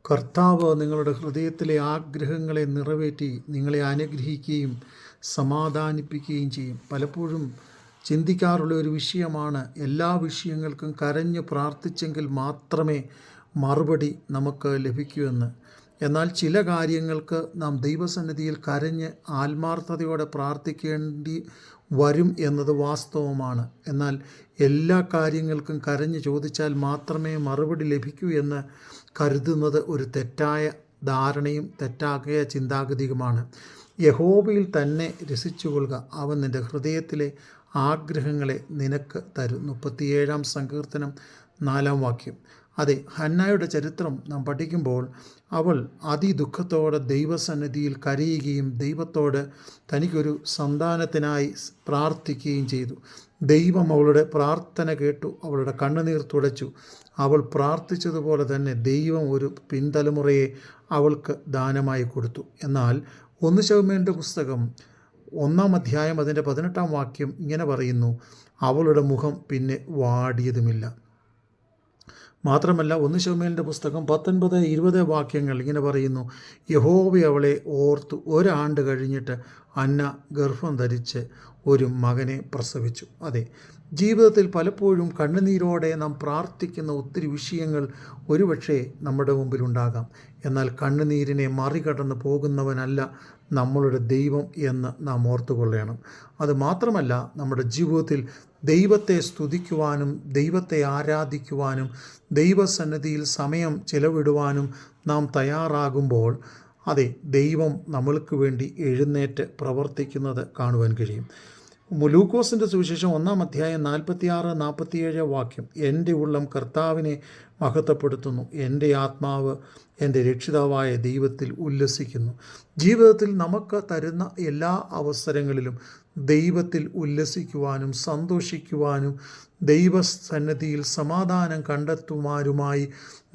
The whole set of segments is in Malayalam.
കർത്താവ് നിങ്ങളുടെ ഹൃദയത്തിലെ ആഗ്രഹങ്ങളെ നിറവേറ്റി നിങ്ങളെ അനുഗ്രഹിക്കുകയും സമാധാനിപ്പിക്കുകയും ചെയ്യും. പലപ്പോഴും ചിന്തിക്കാറുള്ള ഒരു വിഷയമാണ്, എല്ലാ വിഷയങ്ങൾക്കും കരഞ്ഞു പ്രാർത്ഥിച്ചെങ്കിൽ മാത്രമേ മറുപടി നമുക്ക് ലഭിക്കൂ എന്ന്. എന്നാൽ ചില കാര്യങ്ങൾക്ക് നാം ദൈവസന്നിധിയിൽ കരഞ്ഞ് ആത്മാർത്ഥതയോടെ പ്രാർത്ഥിക്കേണ്ടി വരും എന്നത് വാസ്തവമാണ്. എന്നാൽ എല്ലാ കാര്യങ്ങൾക്കും കരഞ്ഞ് ചോദിച്ചാൽ മാത്രമേ മറുപടി ലഭിക്കൂ എന്ന് കരുതുന്നത് ഒരു തെറ്റായ ധാരണയും തെറ്റായ ചിന്താഗതിയുമാണ്. യഹോവയിൽ തന്നെ രസിച്ചുകൊള്ളുക, അവൻ നിൻ്റെ ഹൃദയത്തിലെ ആഗ്രഹങ്ങളെ നിനക്ക് തരും. 37-ാം സങ്കീർത്തനം 4-ാം വാക്യം. അതെ, ഹന്നായുടെ ചരിത്രം നാം പഠിക്കുമ്പോൾ അവൾ അതിദുഃഖത്തോടെ ദൈവസന്നിധിയിൽ കരയുകയും ദൈവത്തോട് തനിക്കൊരു സന്താനത്തിനായി പ്രാർത്ഥിക്കുകയും ചെയ്തു. ദൈവം അവളുടെ പ്രാർത്ഥന കേട്ടു, അവളുടെ കണ്ണുനീർ തുടച്ചു. അവൾ പ്രാർത്ഥിച്ചതുപോലെ തന്നെ ദൈവം ഒരു പിൻതലമുറയെ അവൾക്ക് ദാനമായി കൊടുത്തു. എന്നാൽ 1 ശമൂവേലിൻ്റെ പുസ്തകം 1-ാം അധ്യായം അതിൻ്റെ 18-ാം വാക്യം ഇങ്ങനെ പറയുന്നു, അവളുടെ മുഖം പിന്നെ വാടിയതുമില്ല. മാത്രമല്ല 1 ശമൂവേലിൻ്റെ പുസ്തകം 19-20 വാക്യങ്ങൾ ഇങ്ങനെ പറയുന്നു, യഹോവ അവളെ ഓർത്തു. 1 ആണ്ട് കഴിഞ്ഞിട്ട് അന്ന ഗർഭം ധരിച്ച് ഒരു മകനെ പ്രസവിച്ചു. അതെ, ജീവിതത്തിൽ പലപ്പോഴും കണ്ണുനീരോടെ നാം പ്രാർത്ഥിക്കുന്ന ഒത്തിരി വിഷയങ്ങൾ ഒരുപക്ഷെ നമ്മുടെ മുമ്പിലുണ്ടാകാം. എന്നാൽ കണ്ണുനീരിനെ മറികടന്ന് പോകുന്നവനല്ല നമ്മളുടെ ദൈവം എന്ന് നാം ഓർത്തുകൊള്ളണം. അതുമാത്രമല്ല, നമ്മുടെ ജീവിതത്തിൽ ദൈവത്തെ സ്തുതിക്കുവാനും ദൈവത്തെ ആരാധിക്കുവാനും ദൈവസന്നിധിയിൽ സമയം ചെലവിടുവാനും നാം തയ്യാറാകുമ്പോൾ അതെ, ദൈവം നമ്മൾക്ക് വേണ്ടി എഴുന്നേറ്റ് പ്രവർത്തിക്കുന്നത് കാണുവാൻ കഴിയും. ലൂക്കോസിൻ്റെ സുവിശേഷം 1-ാം അധ്യായം 46-47 വാക്യം, എൻ്റെ ഉള്ളം കർത്താവിനെ മഹത്വപ്പെടുത്തുന്നു, എൻ്റെ ആത്മാവ് എൻ്റെ രക്ഷിതാവായ ദൈവത്തിൽ ഉല്ലസിക്കുന്നു. ജീവിതത്തിൽ നമുക്ക് തരുന്ന എല്ലാ അവസരങ്ങളിലും ദൈവത്തിൽ ഉല്ലസിക്കുവാനും സന്തോഷിക്കുവാനും ദൈവസന്നിധിയിൽ സമാധാനം കണ്ടെത്തുവാനുമായി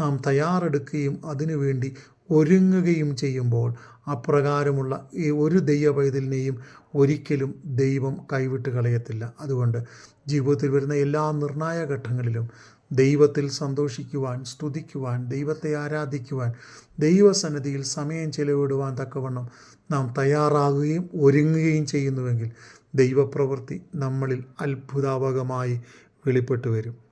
നാം തയ്യാറെടുക്കുകയും അതിനുവേണ്ടി ഒരുങ്ങുകയും ചെയ്യുമ്പോൾ അപ്രകാരമുള്ള ഈ ഒരു ദൈവപൈതലിനെയും ഒരിക്കലും ദൈവം കൈവിട്ട് കളയത്തില്ല. അതുകൊണ്ട് ജീവിതത്തിൽ വരുന്ന എല്ലാ നിർണായക ഘട്ടങ്ങളിലും ദൈവത്തിൽ സന്തോഷിക്കുവാൻ, സ്തുതിക്കുവാൻ, ദൈവത്തെ ആരാധിക്കുവാൻ, ദൈവസന്നിധിയിൽ സമയം ചെലവിടുവാൻ തക്കവണ്ണം നാം തയ്യാറാകുകയും ഒരുങ്ങുകയും ചെയ്യുന്നുവെങ്കിൽ ദൈവപ്രവൃത്തി നമ്മളിൽ അത്ഭുതാവഹമായി വെളിപ്പെട്ടു വരും.